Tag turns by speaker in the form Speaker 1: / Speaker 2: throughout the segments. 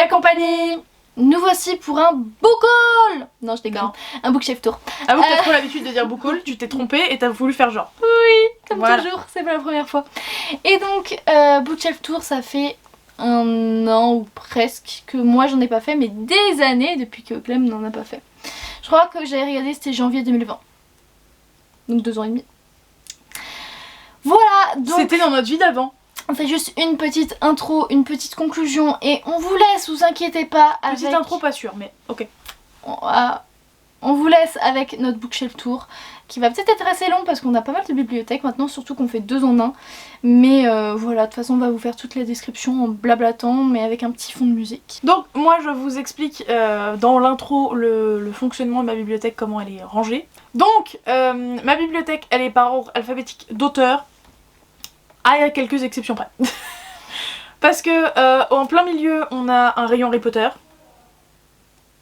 Speaker 1: la compagnie. Nous voici pour un book haul. Non, je déconne. Un bookshelf tour.
Speaker 2: Avoue que t'as trop l'habitude de dire book haul, tu t'es trompée et t'as voulu faire genre.
Speaker 1: Oui, comme
Speaker 2: Voilà.
Speaker 1: toujours, c'est pas la première fois. Et donc, bookshelf tour, ça fait 1 an ou presque que moi j'en ai pas fait, mais des années depuis que Clem n'en a pas fait. Je crois que j'avais regardé, c'était janvier 2020. Donc 2 ans et demi. Voilà, donc
Speaker 2: C'était dans notre vie d'avant.
Speaker 1: on fait juste une petite intro, une petite conclusion et on vous laisse, vous inquiétez pas avec...
Speaker 2: Petite intro pas sûre, mais ok.
Speaker 1: On vous laisse avec notre bookshelf tour qui va peut-être être assez long parce qu'on a pas mal de bibliothèques maintenant, surtout qu'on fait 2 en 1. Mais voilà, de toute façon on va vous faire toutes les descriptions en blablatant mais avec un petit fond de musique.
Speaker 2: Donc moi je vous explique dans l'intro le fonctionnement de ma bibliothèque, comment elle est rangée. Donc ma bibliothèque elle est par ordre alphabétique d'auteur, à quelques exceptions près. Parce que en plein milieu on a un rayon Harry Potter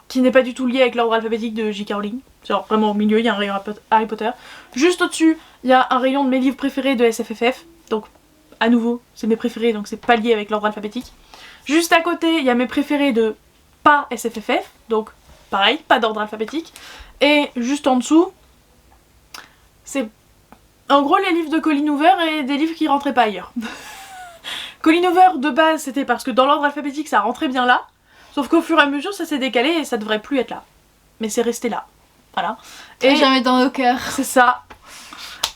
Speaker 2: qui n'est pas du tout lié avec l'ordre alphabétique de J.K. Rowling. Genre vraiment au milieu il y a un rayon Harry Potter. Juste au-dessus il y a un rayon de mes livres préférés de SFFF. Donc à nouveau c'est mes préférés donc c'est pas lié avec l'ordre alphabétique. Juste à côté il y a mes préférés de pas SFFF. Donc pareil, pas d'ordre alphabétique. Et juste en dessous c'est en gros les livres de Colleen Hoover et des livres qui rentraient pas ailleurs. Colleen Hoover de base c'était parce que dans l'ordre alphabétique ça rentrait bien là. Sauf qu'au fur et à mesure ça s'est décalé et ça devrait plus être là. Mais c'est resté là. Voilà.
Speaker 1: Et jamais dans nos cœurs.
Speaker 2: C'est ça.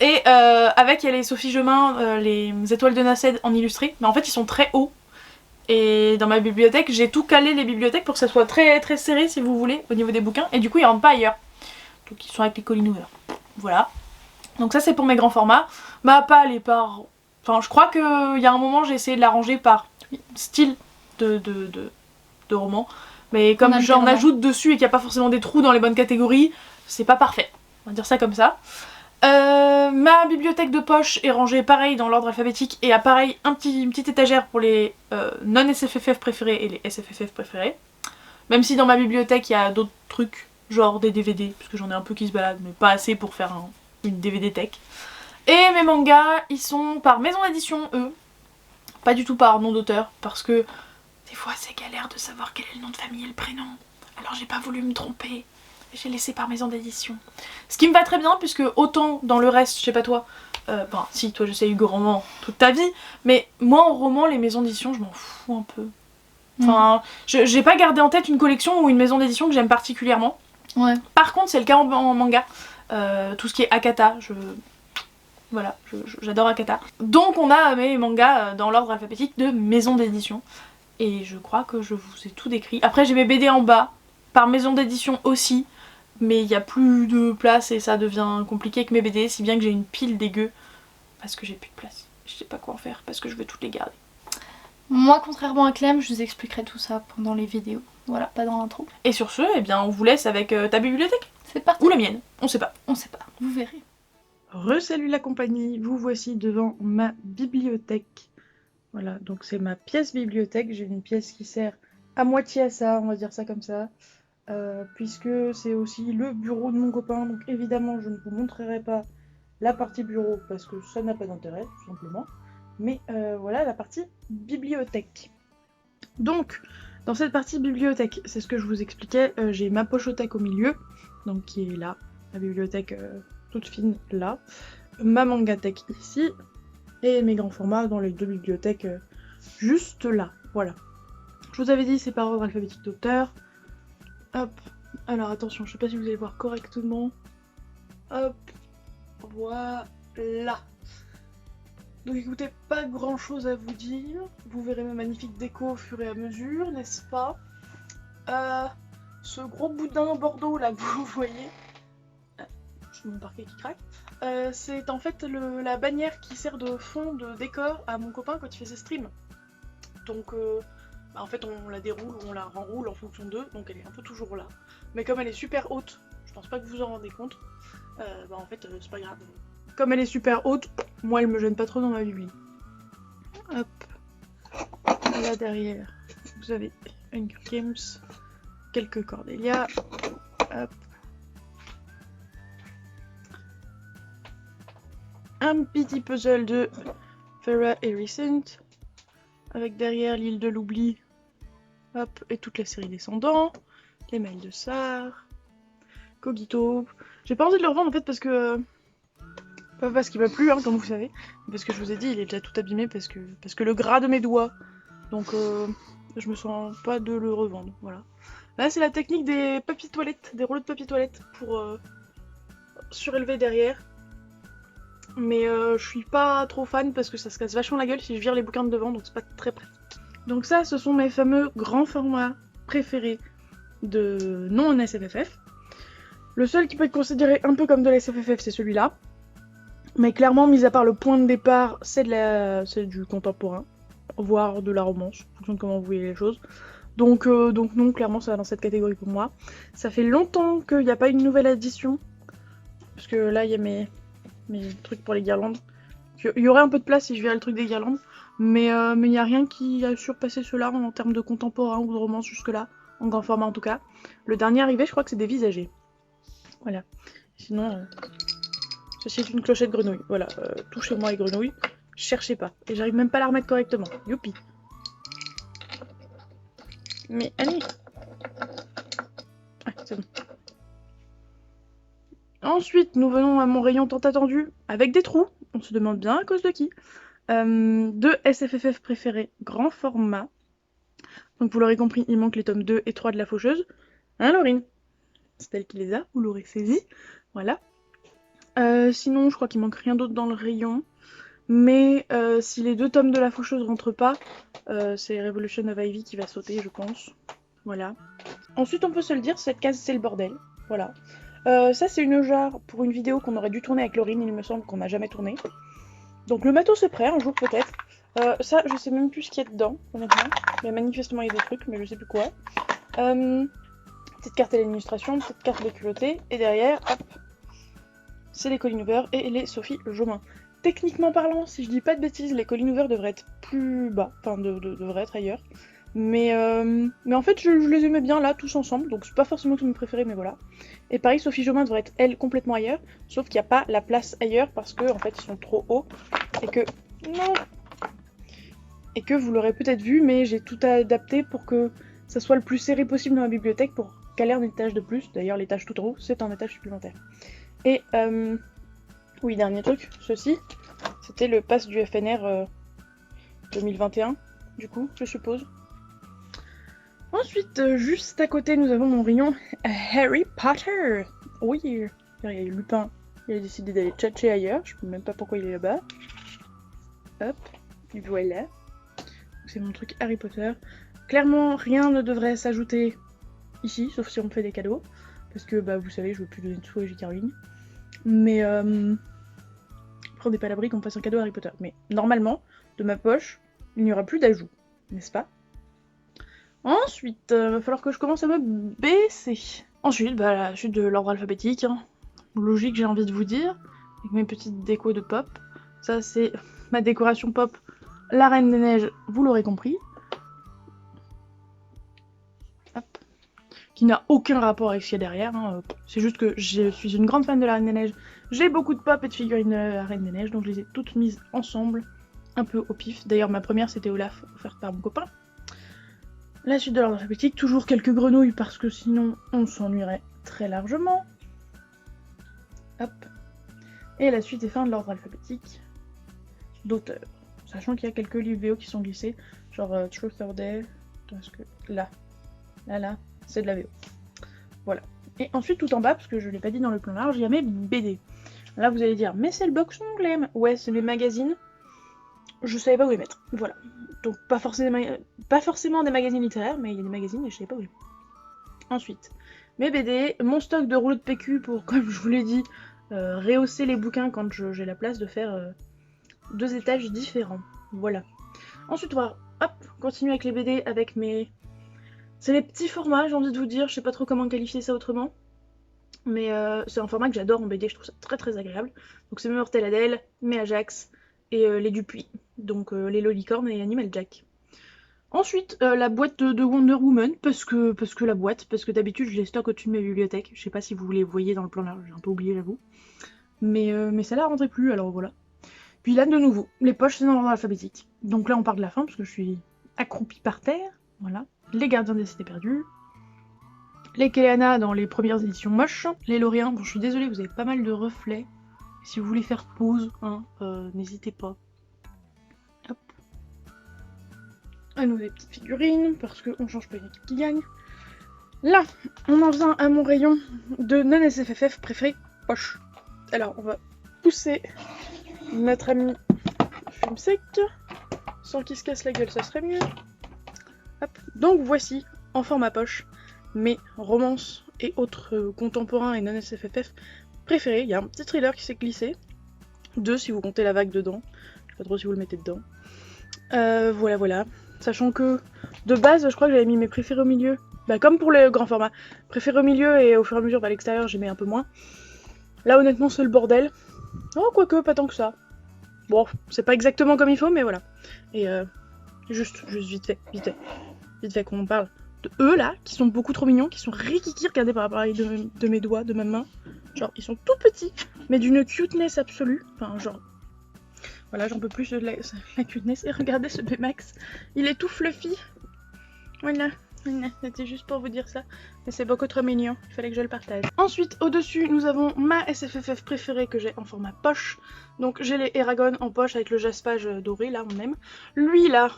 Speaker 2: Et avec il y a les Sophie Gemin, les étoiles de Naced en illustré. Mais en fait ils sont très hauts. Et dans ma bibliothèque j'ai tout calé les bibliothèques pour que ça soit très très serré si vous voulez au niveau des bouquins. Et du coup ils rentrent pas ailleurs. Donc ils sont avec les Colleen Hoover. Voilà. Donc ça c'est pour mes grands formats. Ma palle est par... Enfin je crois qu'il y a un moment j'ai essayé de la ranger par style de roman. Mais comme j'en ajoute dessus et qu'il n'y a pas forcément des trous dans les bonnes catégories, c'est pas parfait. On va dire ça comme ça. Ma bibliothèque de poche est rangée pareil dans l'ordre alphabétique et a pareil une petite étagère pour les non-SFFF préférés et les SFFF préférés. Même si dans ma bibliothèque il y a d'autres trucs, genre des DVD, parce que j'en ai un peu qui se baladent, mais pas assez pour faire une DVD tech. Et mes mangas, ils sont par maison d'édition, eux. Pas du tout par nom d'auteur, parce que des fois c'est galère de savoir quel est le nom de famille et le prénom. Alors j'ai pas voulu me tromper. J'ai laissé par maison d'édition. Ce qui me va très bien puisque autant dans le reste, je sais pas toi, enfin si toi je sais Hugo Roman toute ta vie, mais moi en roman les maisons d'édition je m'en fous un peu. Enfin, j'ai pas gardé en tête une collection ou une maison d'édition que j'aime particulièrement.
Speaker 1: Ouais.
Speaker 2: Par contre c'est le cas en manga. Tout ce qui est Akata, voilà, j'adore Akata. Donc on a mes mangas dans l'ordre alphabétique de maison d'édition. Et je crois que je vous ai tout décrit. Après j'ai mes BD en bas, par maison d'édition aussi. Mais il n'y a plus de place et ça devient compliqué avec mes BD, si bien que j'ai une pile dégueu. Parce que j'ai plus de place. Je sais pas quoi en faire, parce que je veux toutes les garder.
Speaker 1: Moi, contrairement à Clem, je vous expliquerai tout ça pendant les vidéos. Voilà, pas dans l'intro.
Speaker 2: Et sur ce, eh bien on vous laisse avec ta bibliothèque.
Speaker 1: C'est parti.
Speaker 2: Ou la mienne, on sait pas.
Speaker 1: On sait pas, vous verrez.
Speaker 2: Re-salut la compagnie, vous voici devant ma bibliothèque. Voilà, donc c'est ma pièce bibliothèque. J'ai une pièce qui sert à moitié à ça, on va dire ça comme ça. Puisque c'est aussi le bureau de mon copain, donc évidemment je ne vous montrerai pas la partie bureau parce que ça n'a pas d'intérêt, tout simplement. Mais voilà la partie bibliothèque. Donc, dans cette partie bibliothèque, c'est ce que je vous expliquais, j'ai ma pochothèque au milieu, donc qui est là, la bibliothèque toute fine là, ma mangathèque ici, et mes grands formats dans les 2 bibliothèques juste là, voilà. Je vous avais dit c'est par ordre alphabétique d'auteur. Hop, alors attention, je sais pas si vous allez voir correctement. Hop, voilà. Donc écoutez, pas grand chose à vous dire. Vous verrez mes magnifiques décos au fur et à mesure, n'est-ce pas? Ce gros boudin bordeaux là que vous voyez, c'est mon parquet qui craque. C'est en fait la bannière qui sert de fond de décor à mon copain quand il fait ses streams. Donc en fait on la déroule ou on la renroule en fonction d'eux, donc elle est un peu toujours là. Mais comme elle est super haute, je pense pas que vous en rendez compte, en fait c'est pas grave. Comme elle est super haute, moi elle me gêne pas trop dans ma bibli. Hop, là derrière vous avez Hunger Games, quelques Cordelia, hop. Un petit puzzle de Farah et Recent, avec derrière l'île de l'oubli Hop, et toute la série Descendants, les mails de Sar, Cogito. J'ai pas envie de le revendre en fait parce que... Pas parce qu'il m'a plu, hein, comme vous savez, mais parce que je vous ai dit, il est déjà tout abîmé parce que le gras de mes doigts. Donc je me sens pas de le revendre, voilà. Là c'est la technique des papiers toilettes, des rouleaux de papier toilette pour surélever derrière. Mais je suis pas trop fan parce que ça se casse vachement la gueule si je vire les bouquins de devant, donc c'est pas très pratique. Donc ça, ce sont mes fameux grands formats préférés de non SFFF. Le seul qui peut être considéré un peu comme de la SFFF, c'est celui-là. Mais clairement, mis à part le point de départ, c'est du contemporain, voire de la romance, en fonction de comment vous voyez les choses. Donc non, clairement, ça va dans cette catégorie pour moi. Ça fait longtemps qu'il n'y a pas une nouvelle édition, parce que là, il y a mes trucs pour les guirlandes. Il y aurait un peu de place si je virais le truc des guirlandes, mais il n'y a rien qui a surpassé cela en termes de contemporain ou de romance jusque-là, en grand format en tout cas. Le dernier arrivé, je crois que c'est des visagers. Voilà. Sinon... Ceci est une clochette grenouille. Voilà, touchez-moi les grenouilles. Cherchez pas. Et j'arrive même pas à la remettre correctement. Youpi. Mais Annie. Ah, c'est bon. Ensuite, nous venons à mon rayon tant attendu, avec des trous. On se demande bien à cause de qui. Deux SFFF préférés, grand format. Donc vous l'aurez compris, il manque les tomes 2 et 3 de La Faucheuse. Hein, Laurine? C'est elle qui les a, vous l'aurez saisi. Voilà. Sinon, je crois qu'il manque rien d'autre dans le rayon. Mais si les 2 tomes de La Faucheuse rentrent pas, c'est Revolution of Ivy qui va sauter, je pense. Voilà. Ensuite, on peut se le dire, cette case, c'est le bordel. Voilà. Ça, c'est une jarre pour une vidéo qu'on aurait dû tourner avec Laurine, il me semble qu'on n'a jamais tourné. Donc le matos est prêt, un jour peut-être. Ça, je sais même plus ce qu'il y a dedans, honnêtement. Mais manifestement, il y a des trucs, mais je sais plus quoi. Petite carte à l'illustration, petite carte de culotté, et derrière, hop, c'est les Colleen Hoover et les Sophie Jomain. Techniquement parlant, si je dis pas de bêtises, les Colleen Hoover devraient être plus bas, enfin devraient être ailleurs. Mais en fait, je les aimais bien là, tous ensemble, donc c'est pas forcément tous mes préférés, mais voilà. Et pareil, Sophie Jomain devrait être, elle, complètement ailleurs, sauf qu'il n'y a pas la place ailleurs parce que, en fait, ils sont trop hauts, et que... Non. Et que vous l'aurez peut-être vu, mais j'ai tout adapté pour que ça soit le plus serré possible dans la bibliothèque pour caler un étage de plus. D'ailleurs, l'étage tout en haut, c'est un étage supplémentaire. Et, oui, dernier truc, ceci, c'était le pass du FNR 2021, du coup, je suppose. Ensuite, juste à côté, nous avons mon rayon Harry Potter. Oui, il y a Lupin, il a décidé d'aller tchatcher ailleurs, je sais même pas pourquoi il est là-bas. Hop, et voilà. C'est mon truc Harry Potter. Clairement, rien ne devrait s'ajouter ici, sauf si on me fait des cadeaux. Parce que, bah, vous savez, je veux plus donner de sous à J.K. Rowling. Mais, prenez pas l'abri qu'on me fasse un cadeau Harry Potter. Mais, normalement, de ma poche, il n'y aura plus d'ajout, n'est-ce pas? Ensuite, va falloir que je commence à me baisser. Ensuite, bah, la suite de l'ordre alphabétique. Hein. Logique, j'ai envie de vous dire. Avec mes petites décos de pop. Ça, c'est ma décoration pop. La Reine des Neiges, vous l'aurez compris. Hop. Qui n'a aucun rapport avec ce qu'il y a derrière. Hein. C'est juste que je suis une grande fan de la Reine des Neiges. J'ai beaucoup de pop et de figurines de la Reine des Neiges, donc je les ai toutes mises ensemble. Un peu au pif. D'ailleurs, ma première, c'était Olaf, offerte par mon copain. La suite de l'ordre alphabétique, toujours quelques grenouilles parce que sinon on s'ennuierait très largement. Hop. Et la suite et fin de l'ordre alphabétique d'auteurs. Sachant qu'il y a quelques livres VO qui sont glissés, genre Truth or Dare, parce que là, c'est de la VO. Voilà. Et ensuite tout en bas, parce que je l'ai pas dit dans le plan large, il y a mes BD. Là vous allez dire, mais c'est le box onglet. Ouais, c'est mes magazines. Je savais pas où les mettre. Voilà. Donc pas forcément des magazines littéraires, mais il y a des magazines et je savais pas où les mettre. Ensuite, mes BD, mon stock de rouleaux de PQ pour, comme je vous l'ai dit, rehausser les bouquins quand j'ai la place de faire 2 étages différents. Voilà. Ensuite, on va continuer avec les BD avec mes... C'est les petits formats, j'ai envie de vous dire, je sais pas trop comment qualifier ça autrement. Mais c'est un format que j'adore en BD, je trouve ça très très agréable. Donc c'est mes Mortel Adèle, mes Ajax et les Dupuis. Donc les Lolicornes et Animal Jack. Ensuite, la boîte de Wonder Woman, parce que la boîte, parce que d'habitude je les stocke au-dessus de ma bibliothèque. Je sais pas si vous les voyez dans le plan là, j'ai un peu oublié j'avoue. Mais celle-là rentrait plus, alors voilà. Puis là de nouveau, les poches c'est dans l'ordre alphabétique. Donc là on part de la fin, parce que je suis accroupie par terre, voilà. les Gardiens des Cités Perdues, les Kéléana dans les premières éditions moches, les Loriens, bon je suis désolée, vous avez pas mal de reflets. Si vous voulez faire pause, hein, n'hésitez pas. Hop. À nous des petites figurines, parce qu'on change pas une équipe qui gagne. Là, on en vient à mon rayon de non-SFFF préféré, poche. Alors, on va pousser notre ami Fume Sec, sans qu'il se casse la gueule, ça serait mieux. Hop. Donc voici, en format poche, mes romances et autres contemporains et non-SFFF préférés. Il y a un petit thriller qui s'est glissé, 2 si vous comptez la vague dedans, je sais pas trop si vous le mettez dedans. Voilà. Sachant que, de base, je crois que j'avais mis mes préférés au milieu. Bah comme pour le grand format, préféré au milieu et au fur et à mesure à l'extérieur j'aimais un peu moins. Là honnêtement c'est le bordel. Oh quoique pas tant que ça. Bon c'est pas exactement comme il faut mais voilà. Et juste vite fait qu'on parle de eux là qui sont beaucoup trop mignons, qui sont rikiki, regardez par l'appareil de mes doigts, de ma main. Genre ils sont tout petits mais d'une cuteness absolue. Enfin genre voilà j'en peux plus de la cuteness et regardez ce Baymax. Il est tout fluffy. Voilà. C'était juste pour vous dire ça, mais c'est beaucoup trop mignon, il fallait que je le partage. Ensuite, au-dessus, nous avons ma SFFF préférée que j'ai en format poche. Donc j'ai les Eragon en poche avec le jaspage doré, là on aime. Lui là,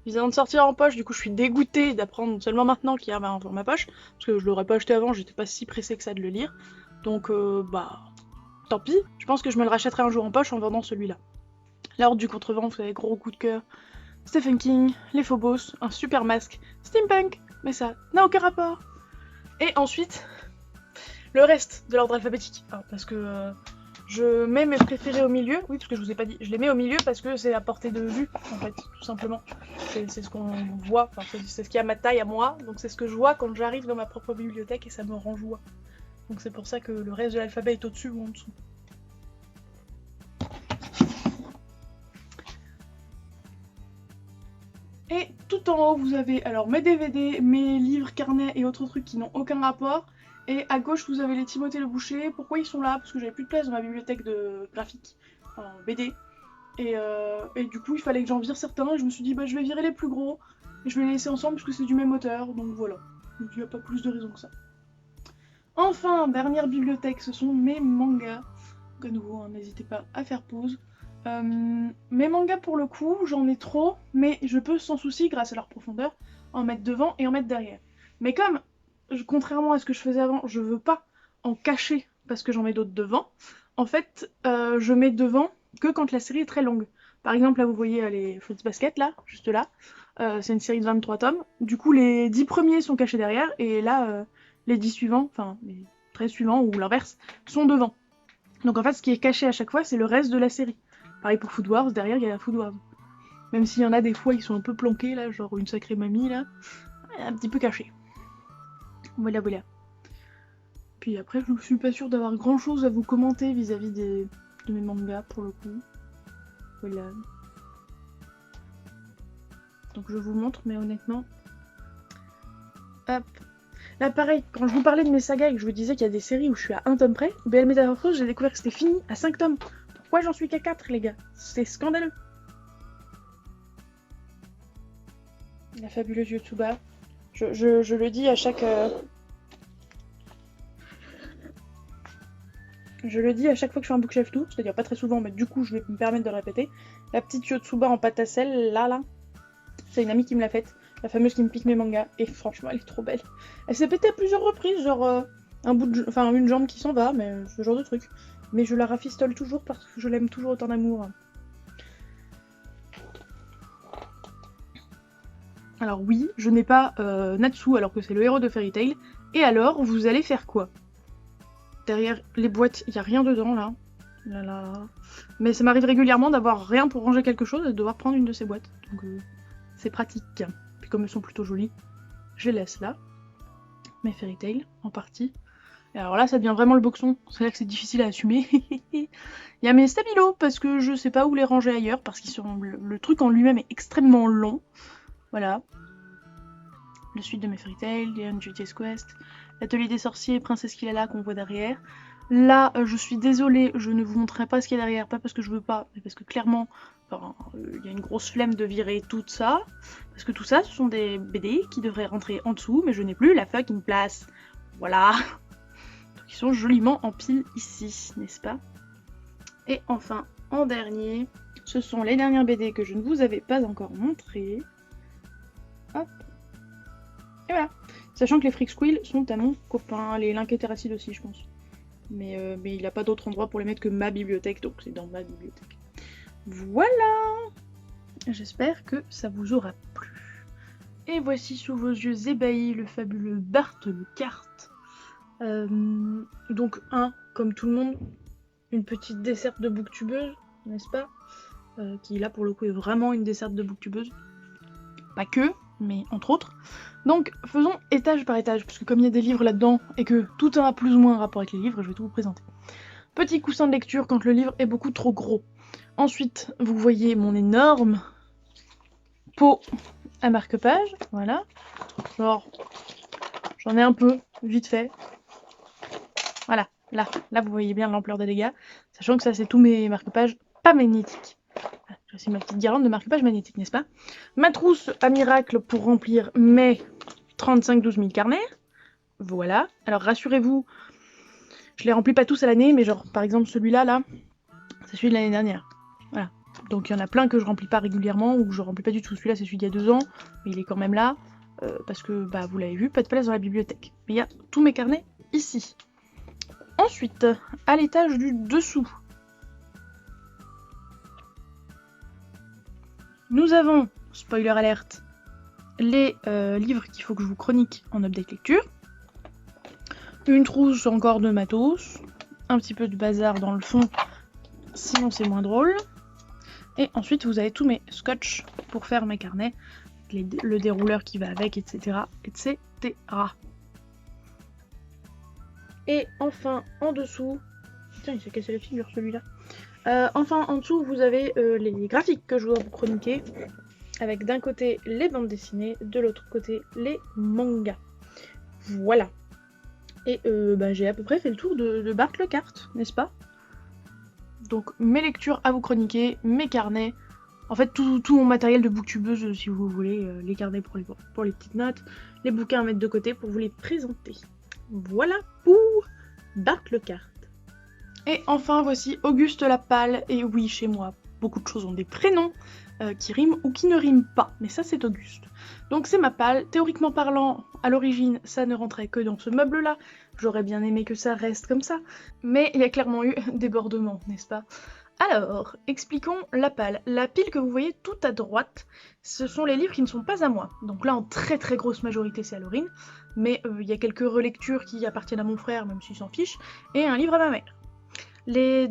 Speaker 2: il vient de sortir en poche, du coup je suis dégoûtée d'apprendre seulement maintenant qu'il y a en format poche, parce que je l'aurais pas acheté avant, j'étais pas si pressée que ça de le lire. Donc bah, tant pis, je pense que je me le rachèterai un jour en poche en vendant celui-là. L'Ordre du Contrevent, vous savez, gros coup de cœur. Stephen King, les Phobos, un super masque, steampunk, mais ça n'a aucun rapport. Et ensuite, le reste de l'ordre alphabétique. Alors, parce que je mets mes préférés au milieu, oui parce que je vous ai pas dit, je les mets au milieu parce que c'est à portée de vue en fait, tout simplement. C'est ce qu'on voit, enfin, c'est ce qui est à ma taille à moi, donc c'est ce que je vois quand j'arrive dans ma propre bibliothèque et ça me rend joie. Donc c'est pour ça que le reste de l'alphabet est au-dessus ou en dessous. Et tout en haut, vous avez alors mes DVD, mes livres, carnets et autres trucs qui n'ont aucun rapport. Et à gauche, vous avez les Timothée le Boucher. Pourquoi ils sont là? Parce que j'avais plus de place dans ma bibliothèque de graphique, enfin BD. Et du coup, il fallait que j'en vire certains. Et je me suis dit, bah, je vais virer les plus gros. Et je vais les laisser ensemble parce que c'est du même auteur. Donc voilà. Donc il n'y a pas plus de raison que ça. Enfin, dernière bibliothèque, ce sont mes mangas. Donc à nouveau, hein, n'hésitez pas à faire pause. Mes mangas pour le coup, j'en ai trop, mais je peux sans souci, grâce à leur profondeur, en mettre devant et en mettre derrière. Mais comme, contrairement à ce que je faisais avant, je veux pas en cacher parce que j'en mets d'autres devant, en fait, je mets devant que quand la série est très longue. Par exemple, là vous voyez les Fruits Basket, là, juste là, c'est une série de 23 tomes, du coup les 10 premiers sont cachés derrière, et là, les 10 suivants, enfin les 13 suivants, ou l'inverse, sont devant. Donc en fait, ce qui est caché à chaque fois, c'est le reste de la série. Pareil pour Food Wars, derrière il y a la Food Wars. Même s'il y en a des fois, ils sont un peu planqués là, genre une sacrée mamie là, un petit peu caché. Voilà. Puis après, je ne suis pas sûre d'avoir grand chose à vous commenter vis-à-vis de mes mangas pour le coup. Voilà. Donc je vous montre, mais honnêtement. Hop. Là pareil, quand je vous parlais de mes sagas et que je vous disais qu'il y a des séries où je suis à 1 tome près, BL Métamorphose, j'ai découvert que c'était fini à 5 tomes. Pourquoi j'en suis qu'à 4 les gars? C'est scandaleux. La fabuleuse Yotsuba. Je le dis à chaque... Je le dis à chaque fois que je fais un bookshelf tour, c'est-à-dire pas très souvent, mais du coup je vais me permettre de le répéter. La petite Yotsuba en pâte à sel, là, c'est une amie qui me l'a faite. La fameuse qui me pique mes mangas, et franchement elle est trop belle. Elle s'est pétée à plusieurs reprises, genre une jambe qui s'en va, mais ce genre de truc. Mais je la rafistole toujours parce que je l'aime toujours autant d'amour. Alors oui, je n'ai pas Natsu alors que c'est le héros de Fairy Tail. Et alors, vous allez faire quoi? Derrière les boîtes, il n'y a rien dedans là. Mais ça m'arrive régulièrement d'avoir rien pour ranger quelque chose et de devoir prendre une de ces boîtes. Donc c'est pratique. Puis comme elles sont plutôt jolies, je les laisse là. Mes Fairy Tail en partie. Et alors là, ça devient vraiment le boxon. C'est là que c'est difficile à assumer. Il y a mes stabilos parce que je sais pas où les ranger ailleurs parce qu'ils sont le truc en lui-même est extrêmement long. Voilà. Le suite de mes Fairy Tail, Leon Duty's Quest, l'atelier des sorciers, Princesse Kilala qu'on voit derrière. Là, je suis désolée, je ne vous montrerai pas ce qu'il y a derrière, pas parce que je veux pas, mais parce que clairement, Enfin, il y a une grosse flemme de virer tout ça, parce que tout ça, ce sont des BD qui devraient rentrer en dessous, mais je n'ai plus la fucking place. Voilà. Donc ils sont joliment en pile ici, n'est-ce pas? Et enfin, en dernier, ce sont les dernières BD que je ne vous avais pas encore montrées. Hop. Et voilà. Sachant que les Freak Squill sont à mon copain, les Link et Terracid aussi, je pense. Mais il n'a pas d'autre endroit pour les mettre que ma bibliothèque, donc c'est dans ma bibliothèque. Voilà! J'espère que ça vous aura plu. Et voici sous vos yeux ébahis le fabuleux Bart le Carte. Donc comme tout le monde, une petite desserte de booktubeuse, n'est-ce pas? Qui là pour le coup est vraiment une desserte de booktubeuse. Pas que, mais entre autres. Donc faisons étage par étage, parce que comme il y a des livres là-dedans, et que tout a plus ou moins un rapport avec les livres, je vais tout vous présenter. Petit coussin de lecture quand le livre est beaucoup trop gros. Ensuite, vous voyez mon énorme pot à marque-page, voilà. Genre, j'en ai un peu, vite fait. Voilà, là vous voyez bien l'ampleur des dégâts, sachant que ça c'est tous mes marque-pages pas magnétiques. Voilà, j'ai aussi ma petite guirlande de marque-page magnétique, n'est-ce pas? Ma trousse à miracle pour remplir mes 35-12 000 carnets. Voilà, alors rassurez-vous, je les remplis pas tous à l'année, mais genre par exemple celui-là, là, c'est celui de l'année dernière. Voilà. Donc il y en a plein que je remplis pas régulièrement ou que je remplis pas du tout. Celui-là c'est celui d'il y a 2 ans, mais il est quand même là parce que bah vous l'avez vu, pas de place dans la bibliothèque. Mais il y a tous mes carnets ici. Ensuite, à l'étage du dessous, nous avons, spoiler alerte, les livres qu'il faut que je vous chronique en update lecture. Une trousse encore de matos, un petit peu de bazar dans le fond, sinon c'est moins drôle. Et ensuite vous avez tous mes scotch pour faire mes carnets, le dérouleur qui va avec, etc. etc. Et enfin en dessous, putain il s'est cassé la figure celui-là. Enfin en dessous vous avez les graphiques que je dois vous chroniquer, avec d'un côté les bandes dessinées, de l'autre côté les mangas. Voilà. Et j'ai à peu près fait le tour de Bart le Carte, n'est-ce pas? Donc mes lectures à vous chroniquer, mes carnets, en fait tout mon matériel de booktubeuse si vous voulez, les carnets pour les petites notes, les bouquins à mettre de côté pour vous les présenter. Voilà pour Bart le Carte. Et enfin voici Auguste la Pâle, et oui chez moi beaucoup de choses ont des prénoms qui riment ou qui ne riment pas, mais ça c'est Auguste. Donc c'est ma palle, théoriquement parlant, à l'origine ça ne rentrait que dans ce meuble là, j'aurais bien aimé que ça reste comme ça, mais il y a clairement eu débordement, n'est-ce pas? Alors, expliquons la palle. La pile que vous voyez tout à droite, ce sont les livres qui ne sont pas à moi. Donc là en très très grosse majorité c'est à Laurine, mais il y a quelques relectures qui appartiennent à mon frère, même s'il s'en fiche, et un livre à ma mère. Les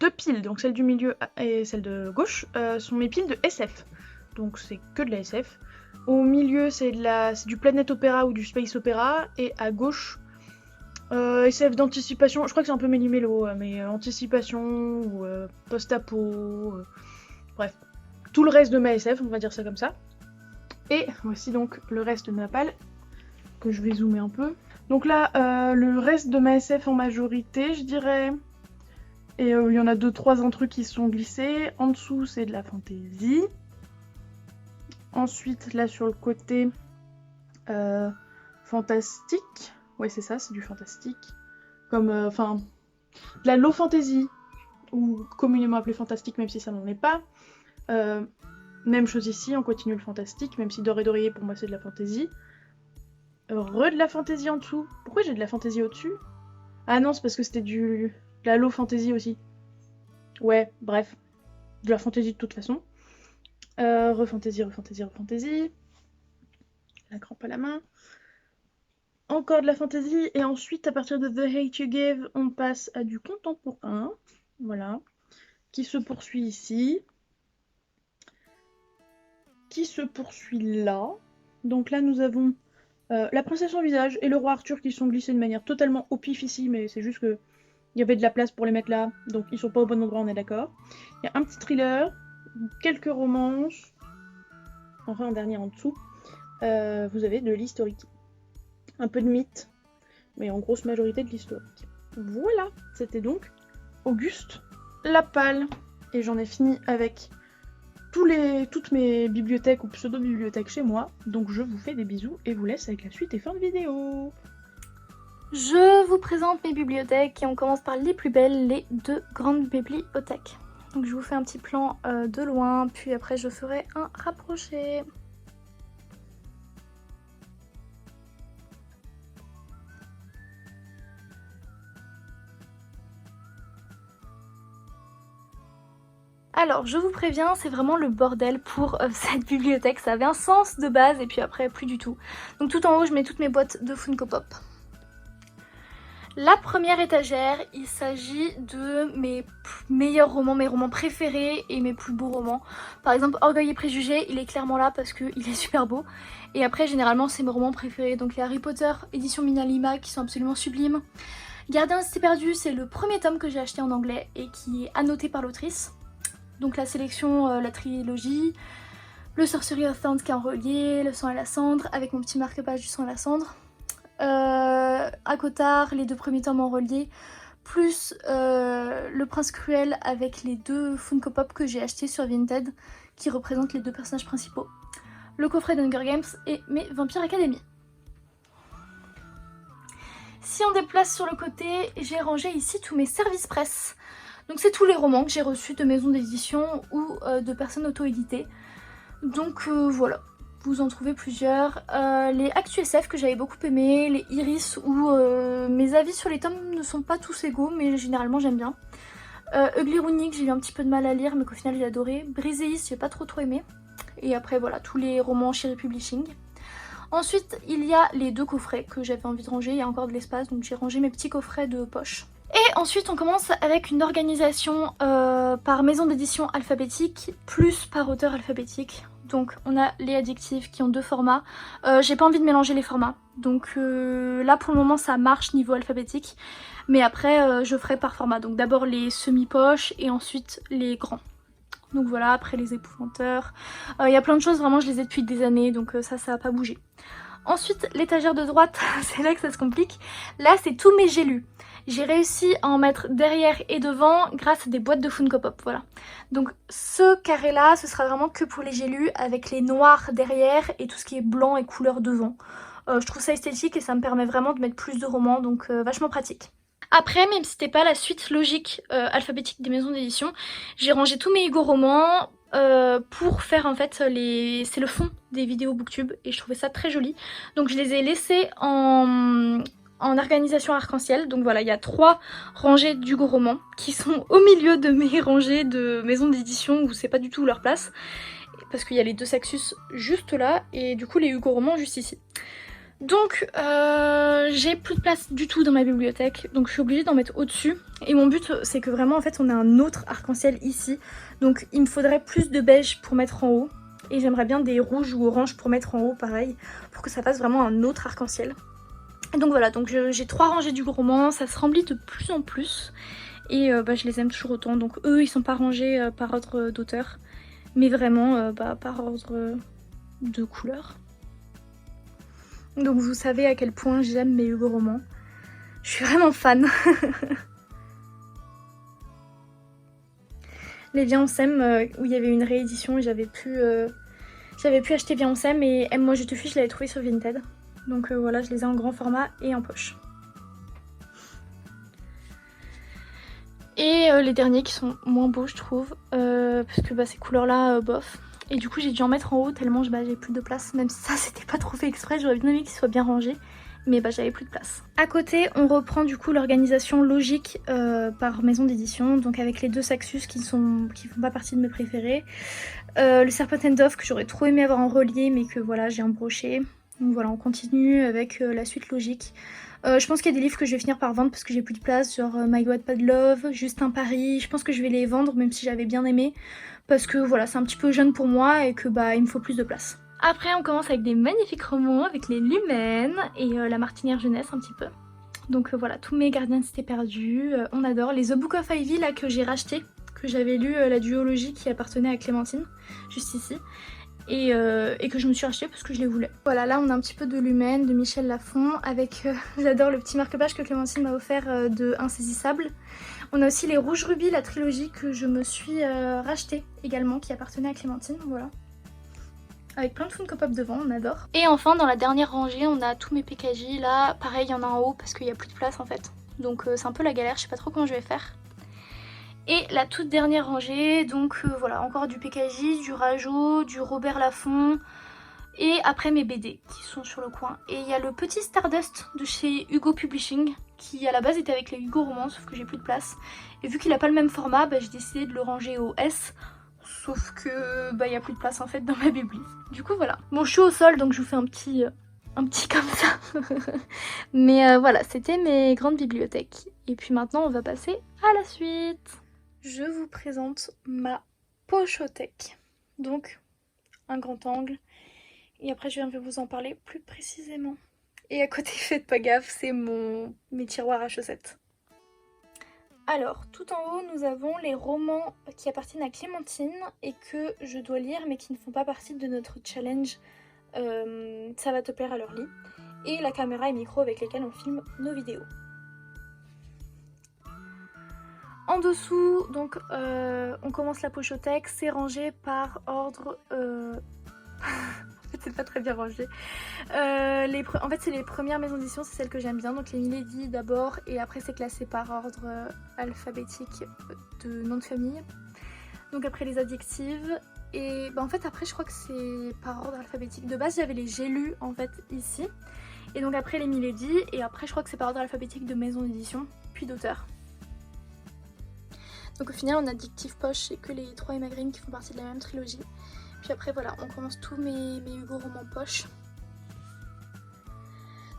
Speaker 2: 2 piles, donc celle du milieu et celle de gauche, sont mes piles de SF. Donc c'est que de la SF. Au milieu c'est du Planet Opera ou du Space Opera, et à gauche SF d'anticipation, je crois que c'est un peu méli-mélo, mais anticipation ou post-apo, bref. Tout le reste de ma SF, on va dire ça comme ça. Et voici donc le reste de ma palle, que je vais zoomer un peu. Donc là, le reste de ma SF en majorité, je dirais... Et il y en a 2-3 un truc qui sont glissés. En dessous, c'est de la fantasy. Ensuite, là sur le côté, fantastique. Ouais, c'est ça, c'est du fantastique. Comme, de la low fantasy, ou communément appelé fantastique, même si ça n'en est pas. Même chose ici, on continue le fantastique, même si Doré d'Oreiller, pour moi, c'est de la fantasy. De la fantasy en dessous. Pourquoi j'ai de la fantasy au-dessus? Ah non, c'est parce que c'était de la low fantasy aussi. Ouais, bref. De la fantasy de toute façon. Refantasy. La crampe à la main. Encore de la fantasy. Et ensuite, à partir de The Hate You Give, on passe à du contemporain. Voilà. Qui se poursuit ici. Qui se poursuit là. Donc là, nous avons la princesse en visage et le roi Arthur qui sont glissés de manière totalement au pif ici, mais c'est juste que il y avait de la place pour les mettre là, donc ils sont pas au bon endroit, on est d'accord. Il y a un petit thriller, quelques romances, enfin en dernier en dessous, vous avez de l'historique. Un peu de mythe, mais en grosse majorité de l'historique. Voilà, c'était donc Auguste la Pâle. Et j'en ai fini avec toutes mes bibliothèques ou pseudo-bibliothèques chez moi. Donc je vous fais des bisous et vous laisse avec la suite et fin de vidéo.
Speaker 1: Je vous présente mes bibliothèques et on commence par les plus belles, les 2 grandes bibliothèques. Donc je vous fais un petit plan de loin, puis après je ferai un rapproché. Alors, je vous préviens, c'est vraiment le bordel pour cette bibliothèque. Ça avait un sens de base et puis après, plus du tout. Donc tout en haut, je mets toutes mes boîtes de Funko Pop. La première étagère, il s'agit de mes meilleurs romans, mes romans préférés et mes plus beaux romans. Par exemple, Orgueil et Préjugés, il est clairement là parce qu'il est super beau. Et après, généralement, c'est mes romans préférés. Donc les Harry Potter, édition Minalima, qui sont absolument sublimes. Gardien Cité Perdue, c'est le premier tome que j'ai acheté en anglais et qui est annoté par l'autrice. Donc la sélection, la trilogie, le Sorcery of Thorns qui est en relié, le sang et la cendre, avec mon petit marque-page du sang et la cendre. À Cotard, les 2 premiers tomes en relié, plus le Prince Cruel avec les 2 Funko Pop que j'ai achetés sur Vinted, qui représentent les 2 personnages principaux. Le coffret d'Hunger Games et mes Vampire Academy. Si on déplace sur le côté, j'ai rangé ici tous mes services presse. Donc c'est tous les romans que j'ai reçus de maisons d'édition ou de personnes auto-éditées. Donc voilà, vous en trouvez plusieurs. Les Actu SF que j'avais beaucoup aimé, les Iris où mes avis sur les tomes ne sont pas tous égaux mais généralement j'aime bien. Ugly Runic, j'ai eu un petit peu de mal à lire mais qu'au final j'ai adoré. Briseis, j'ai pas trop aimé. Et après voilà, tous les romans chez Republishing. Ensuite il y a les 2 coffrets que j'avais envie de ranger, il y a encore de l'espace donc j'ai rangé mes petits coffrets de poche. Et ensuite on commence avec une organisation par maison d'édition alphabétique plus par auteur alphabétique. Donc on a les adjectifs qui ont 2 formats. J'ai pas envie de mélanger les formats. Donc là pour le moment ça marche niveau alphabétique. Mais après je ferai par format. Donc d'abord les semi-poches et ensuite les grands. Donc voilà, après les épouvanteurs. Il y a plein de choses, vraiment je les ai depuis des années donc ça va pas bouger. Ensuite l'étagère de droite, c'est là que ça se complique. Là c'est tous mes j'ai lus. J'ai réussi à en mettre derrière et devant grâce à des boîtes de Funko Pop, voilà. Donc ce carré là, ce sera vraiment que pour les j'ai lus avec les noirs derrière et tout ce qui est blanc et couleur devant. Je trouve ça esthétique et ça me permet vraiment de mettre plus de romans, donc vachement pratique. Après, même si c'était pas la suite logique alphabétique des maisons d'édition, j'ai rangé tous mes Hugo romans pour faire en fait c'est le fond des vidéos Booktube et je trouvais ça très joli. Donc je les ai laissés en organisation arc-en-ciel. Donc voilà, il y a 3 rangées d'Hugo romans qui sont au milieu de mes rangées de maisons d'édition où c'est pas du tout leur place. Parce qu'il y a les 2 Saxus juste là et du coup les Hugo romans juste ici. Donc j'ai plus de place du tout dans ma bibliothèque, donc je suis obligée d'en mettre au-dessus. Et mon but c'est que vraiment en fait on a un autre arc-en-ciel ici. Donc il me faudrait plus de beige pour mettre en haut. Et j'aimerais bien des rouges ou oranges pour mettre en haut pareil, pour que ça fasse vraiment un autre arc-en-ciel. Et donc voilà, donc j'ai 3 rangées du roman, ça se remplit de plus en plus. Et je les aime toujours autant, donc eux ils sont pas rangés par ordre d'auteur, mais vraiment par ordre de couleur. Donc vous savez à quel point j'aime mes Hugo romans. Je suis vraiment fan. Les Viens on s'aime où il y avait une réédition et j'avais pu acheter Viens on s'aime et Aime-moi je te fuis, je l'avais trouvé sur Vinted. Donc voilà, je les ai en grand format et en poche. Et les derniers qui sont moins beaux je trouve, parce que ces couleurs là bof. Et du coup j'ai dû en mettre en haut tellement j'ai plus de place, même si ça c'était pas trop fait exprès, j'aurais bien aimé qu'ils soient bien rangés. Mais j'avais plus de place. À côté on reprend du coup l'organisation logique par maison d'édition, donc avec les 2 Saxus qui font pas partie de mes préférés. Le Serpent and Dove que j'aurais trop aimé avoir en relié mais que voilà j'ai embroché. Donc voilà, on continue avec la suite logique. Je pense qu'il y a des livres que je vais finir par vendre parce que j'ai plus de place, genre My Wattpad Love, Justin Paris. Je pense que je vais les vendre même si j'avais bien aimé. Parce que voilà, c'est un petit peu jeune pour moi et que il me faut plus de place. Après on commence avec des magnifiques romans, avec les Lumens et la Martinière jeunesse un petit peu. Donc voilà, tous mes Gardiens de Cité Perdue, on adore. Les The Book of Ivy là que j'ai racheté, que j'avais lu la duologie qui appartenait à Clémentine, juste ici. Et que je me suis acheté parce que je les voulais. Voilà, là on a un petit peu de Lumen, de Michel Lafon, avec, j'adore le petit marque-page que Clémentine m'a offert de Insaisissable. On a aussi les Rouges Rubis, la trilogie que je me suis rachetée également, qui appartenait à Clémentine, voilà. Avec plein de Funko Pop devant, on adore. Et enfin dans la dernière rangée on a tous mes PKJ, là pareil il y en a en haut parce qu'il n'y a plus de place en fait. Donc c'est un peu la galère, je sais pas trop comment je vais faire. Et la toute dernière rangée, donc voilà, encore du PKJ, du Rajo, du Robert Laffont. Et après mes BD qui sont sur le coin. Et il y a le petit Stardust de chez Hugo Publishing qui à la base était avec les Hugo Romans, sauf que j'ai plus de place. Et vu qu'il a pas le même format, bah, j'ai décidé de le ranger au S. Sauf que bah, y a plus de place en fait dans ma bibli. Du coup voilà. Bon, je suis au sol donc je vous fais un petit comme ça. Mais voilà, c'était mes grandes bibliothèques. Et puis maintenant on va passer à la suite. Je vous présente ma pochothèque. Donc un grand angle. Et après je vais vous en parler plus précisément. Et à côté, faites pas gaffe, c'est mes tiroirs à chaussettes. Alors, tout en haut, nous avons les romans qui appartiennent à Clémentine et que je dois lire mais qui ne font pas partie de notre challenge Ça va te plaire à leur lit. Et la caméra et micro avec lesquels on filme nos vidéos. En dessous, donc, on commence la pochothèque, c'est rangé par ordre... c'est pas très bien rangé. En fait c'est les premières maisons d'édition, c'est celles que j'aime bien. Donc les Milady d'abord et après c'est classé par ordre alphabétique de nom de famille. Donc après les adjectives et bah en fait après je crois que c'est par ordre alphabétique. De base j'avais les J'ai lu en fait ici. Et donc après les Milady et après je crois que c'est par ordre alphabétique de maison d'édition puis d'auteur. Donc au final on a Addictive Poche et que les 3 Emma Green qui font partie de la même trilogie. Puis après voilà, on commence tous mes Hugo romans poche.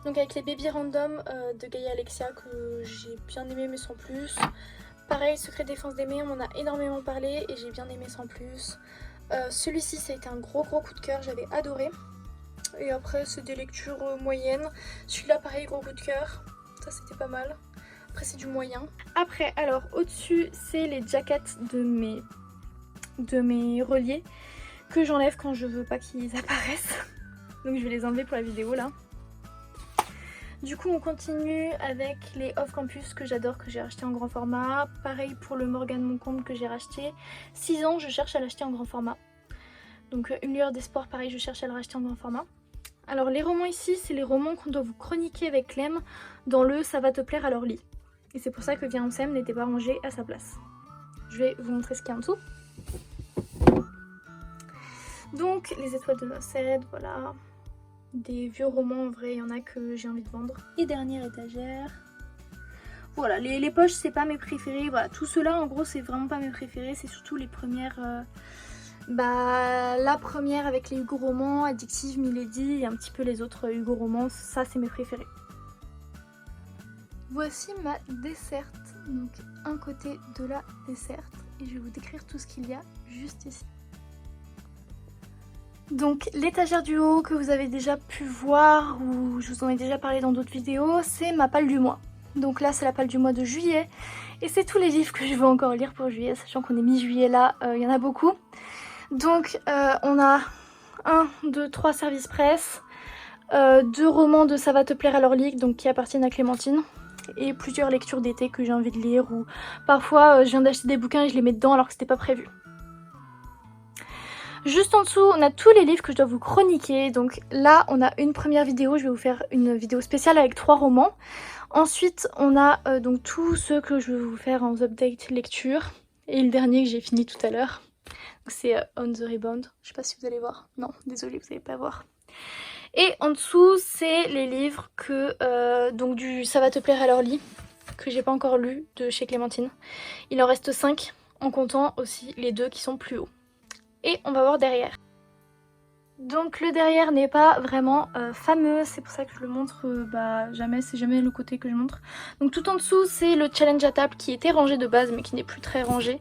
Speaker 1: Donc avec les Baby Random de Gaïa Alexia que j'ai bien aimé mais sans plus. Pareil, Secret Défense d'aimer, on en a énormément parlé et j'ai bien aimé sans plus. Celui-ci ça a été un gros coup de cœur, j'avais adoré. Et après c'est des lectures moyennes. Celui-là pareil, gros coup de cœur, ça c'était pas mal. Après c'est du moyen. Après alors au-dessus c'est les jackets de mes reliés. Que j'enlève quand je veux pas qu'ils apparaissent. Donc je vais les enlever pour la vidéo là. Du coup on continue avec les Off Campus que j'adore, que j'ai racheté en grand format. Pareil pour le Morgane Moncombe que j'ai racheté. 6 ans je cherche à l'acheter en grand format. Donc une lueur d'espoir pareil je cherche à le racheter en grand format. Alors les romans ici c'est les romans qu'on doit vous chroniquer avec Clem dans le Ça va te plaire à leur lit. Et c'est pour ça que Viens on s'aime n'était pas rangé à sa place. Je vais vous montrer ce qu'il y a en dessous. Donc les Étoiles de Nocède, voilà. Des vieux romans en vrai, il y en a que j'ai envie de vendre. Et dernière étagère. Voilà, les poches c'est pas mes préférés. Voilà, tout cela en gros c'est vraiment pas mes préférés. C'est surtout les premières... la première avec les Hugo romans, Addictive, Milady et un petit peu les autres Hugo romans. Ça c'est mes préférés. Voici ma desserte. Donc un côté de la desserte. Et je vais vous décrire tout ce qu'il y a juste ici. Donc l'étagère du haut que vous avez déjà pu voir ou je vous en ai déjà parlé dans d'autres vidéos, c'est ma palle du mois. Donc là c'est la palle du mois de juillet et c'est tous les livres que je veux encore lire pour juillet, sachant qu'on est mi-juillet là, il y en a beaucoup. Donc on a 1, 2, 3 services presse, 2 romans de Ça va te plaire à leur lit, donc qui appartiennent à Clémentine. Et plusieurs lectures d'été que j'ai envie de lire ou parfois je viens d'acheter des bouquins et je les mets dedans alors que c'était pas prévu. Juste en dessous, on a tous les livres que je dois vous chroniquer. Donc là, on a une première vidéo. Je vais vous faire une vidéo spéciale avec 3 romans. Ensuite, on a donc tous ceux que je vais vous faire en update lecture. Et le dernier que j'ai fini tout à l'heure. C'est On the Rebound. Je sais pas si vous allez voir. Non, désolée, vous n'allez pas voir. Et en dessous, c'est les livres que donc du Ça va te plaire à leur lit, que j'ai pas encore lu de chez Clémentine. Il en reste 5 en comptant aussi les 2 qui sont plus hauts. Et on va voir derrière. Donc le derrière n'est pas vraiment fameux, c'est pour ça que je le montre jamais, c'est jamais le côté que je montre. Donc tout en dessous c'est le challenge à table qui était rangé de base mais qui n'est plus très rangé.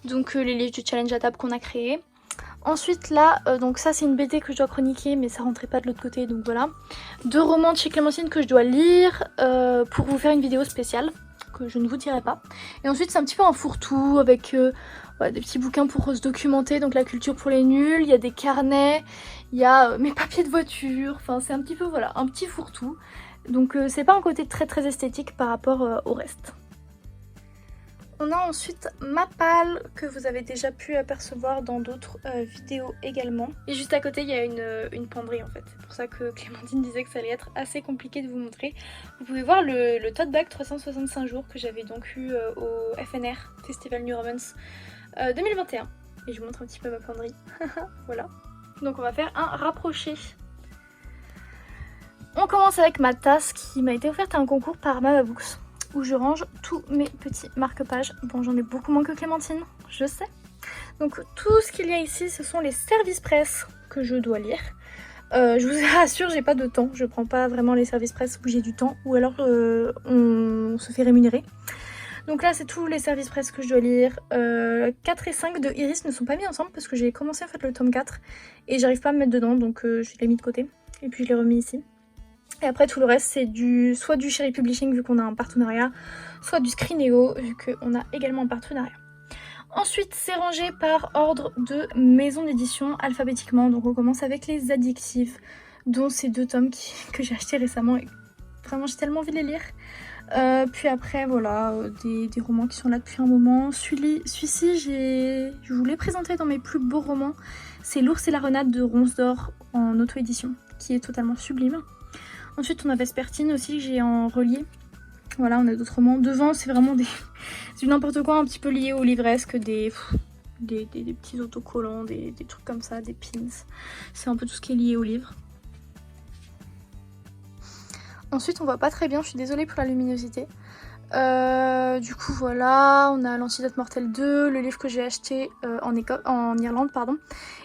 Speaker 1: Donc les livres du challenge à table qu'on a créé. Ensuite là, donc ça c'est une BD que je dois chroniquer mais ça rentrait pas de l'autre côté donc voilà. 2 romans de chez Clémentine que je dois lire pour vous faire une vidéo spéciale que je ne vous dirai pas. Et ensuite c'est un petit peu un fourre-tout avec... ouais, des petits bouquins pour se documenter, donc la culture pour les nuls, il y a des carnets, il y a mes papiers de voiture, enfin c'est un petit peu voilà, un petit fourre-tout. Donc c'est pas un côté très esthétique par rapport au reste. On a ensuite ma palle que vous avez déjà pu apercevoir dans d'autres vidéos également. Et juste à côté il y a une penderie en fait. C'est pour ça que Clémentine disait que ça allait être assez compliqué de vous montrer. Vous pouvez voir le tote bag 365 jours que j'avais donc eu au FNR, Festival New Romance 2021. Et je vous montre un petit peu ma penderie. Voilà. Donc on va faire un rapproché. On commence avec ma tasse qui m'a été offerte à un concours par Mama Books, où je range tous mes petits marque-pages. Bon, j'en ai beaucoup moins que Clémentine, je sais. Donc tout ce qu'il y a ici, ce sont les services presse que je dois lire. Je vous assure, j'ai pas de temps. Je prends pas vraiment les services presse où j'ai du temps, ou alors on se fait rémunérer. Donc là, c'est tous les services presse que je dois lire. 4 et 5 de Iris ne sont pas mis ensemble parce que j'ai commencé en fait le tome 4 et j'arrive pas à me mettre dedans, donc je l'ai mis de côté. Et puis je l'ai remis ici. Et après tout le reste c'est soit du Cherry Publishing vu qu'on a un partenariat, soit du Screenéo vu qu'on a également un partenariat. Ensuite c'est rangé par ordre de maison d'édition alphabétiquement, donc on commence avec les Addictives, dont ces 2 tomes que j'ai achetés récemment et vraiment j'ai tellement envie de les lire. Puis après voilà, des romans qui sont là depuis un moment. Celui-ci je vous l'ai présenté dans mes plus beaux romans, c'est L'ours et la renade de Ronce d'Or en auto-édition, qui est totalement sublime. Ensuite on a Vespertine aussi que j'ai en relié. Voilà, on a d'autres romans. Devant c'est vraiment c'est du n'importe quoi un petit peu lié au livresque, des petits autocollants, des trucs comme ça, des pins. C'est un peu tout ce qui est lié au livre. Ensuite on voit pas très bien, je suis désolée pour la luminosité. Du coup voilà, on a l'Antidote Mortel 2, le livre que j'ai acheté en Irlande, pardon.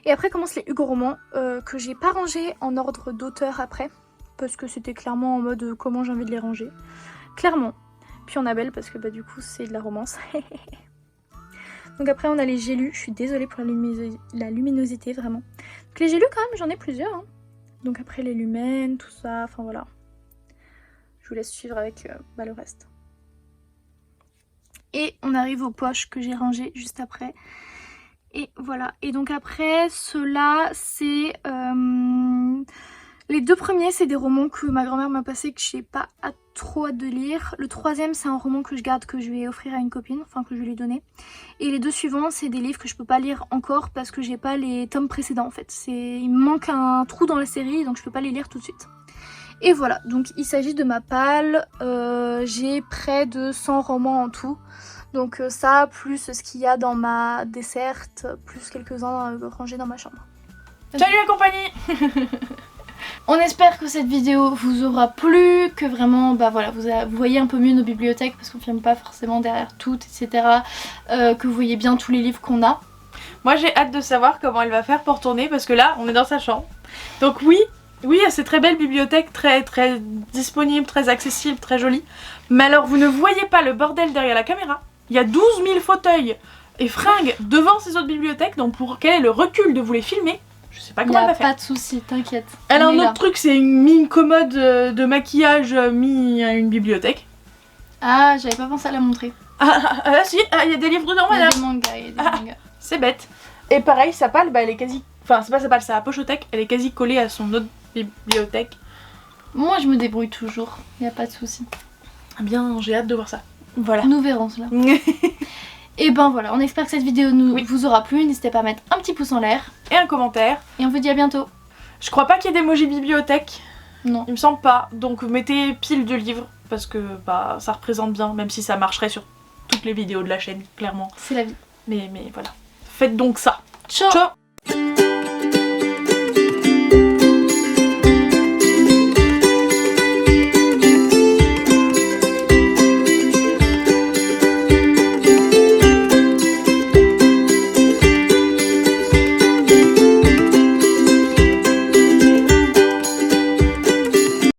Speaker 1: Et après commencent les Hugo romans que j'ai pas rangé en ordre d'auteur après. Parce que c'était clairement en mode comment j'ai envie de les ranger. Clairement. Puis on a Belle parce que bah du coup c'est de la romance. Donc après on a les J'ai lus. Je suis désolée pour la luminosité vraiment. Donc les J'ai lus quand même, j'en ai plusieurs. Hein. Donc après les Lumens, tout ça, enfin voilà. Je vous laisse suivre avec le reste. Et on arrive aux poches que j'ai rangées juste après. Et voilà. Et donc après, ceux-là, c'est... les 2 premiers, c'est des romans que ma grand-mère m'a passé que j'ai pas trop hâte de lire. Le 3e, c'est un roman que je garde, que je vais offrir à une copine, enfin que je vais lui donner. Et les 2 suivants, c'est des livres que je peux pas lire encore parce que j'ai pas les tomes précédents en fait. Il me manque un trou dans la série, donc je peux pas les lire tout de suite. Et voilà, donc il s'agit de ma palle. J'ai près de 100 romans en tout. Donc ça, plus ce qu'il y a dans ma desserte, plus quelques-uns rangés dans ma chambre.
Speaker 2: Salut la compagnie.
Speaker 1: On espère que cette vidéo vous aura plu, que vraiment bah voilà, vous voyez un peu mieux nos bibliothèques parce qu'on ne filme pas forcément derrière toutes, etc. Que vous voyez bien tous les livres qu'on a.
Speaker 2: Moi j'ai hâte de savoir comment elle va faire pour tourner parce que là on est dans sa chambre. Donc oui, il y a cette très belle bibliothèque, très disponible, très accessible, très jolie. Mais alors vous ne voyez pas le bordel derrière la caméra. Il y a 12 000 fauteuils et fringues devant ces autres bibliothèques, donc pour quel est le recul de vous les filmer? Je sais pas comment elle va faire.
Speaker 1: Pas de soucis, t'inquiète.
Speaker 2: Alors un autre truc, c'est une commode de maquillage mis à une bibliothèque.
Speaker 1: Ah, j'avais pas pensé à la montrer.
Speaker 2: Ah si, il y a des livres dedans, madame.
Speaker 1: Il y a des mangas.
Speaker 2: C'est bête. Et pareil, sa palle, bah elle est quasi... Enfin, c'est pas sa palle, c'est la pochothèque. Elle est quasi collée à son autre bibliothèque.
Speaker 1: Moi, je me débrouille toujours. Y a pas de soucis.
Speaker 2: Bien, j'ai hâte de voir ça. Voilà.
Speaker 1: Nous verrons cela. Et ben voilà, on espère que cette vidéo vous aura plu. N'hésitez pas à mettre un petit pouce en l'air.
Speaker 2: Et un commentaire.
Speaker 1: Et on vous dit à bientôt.
Speaker 2: Je crois pas qu'il y ait d'emoji bibliothèque.
Speaker 1: Non.
Speaker 2: Il me semble pas. Donc mettez pile de livres. Parce que bah ça représente bien. Même si ça marcherait sur toutes les vidéos de la chaîne, clairement.
Speaker 1: C'est la vie.
Speaker 2: Mais voilà. Faites donc ça.
Speaker 1: Ciao.
Speaker 2: Ciao.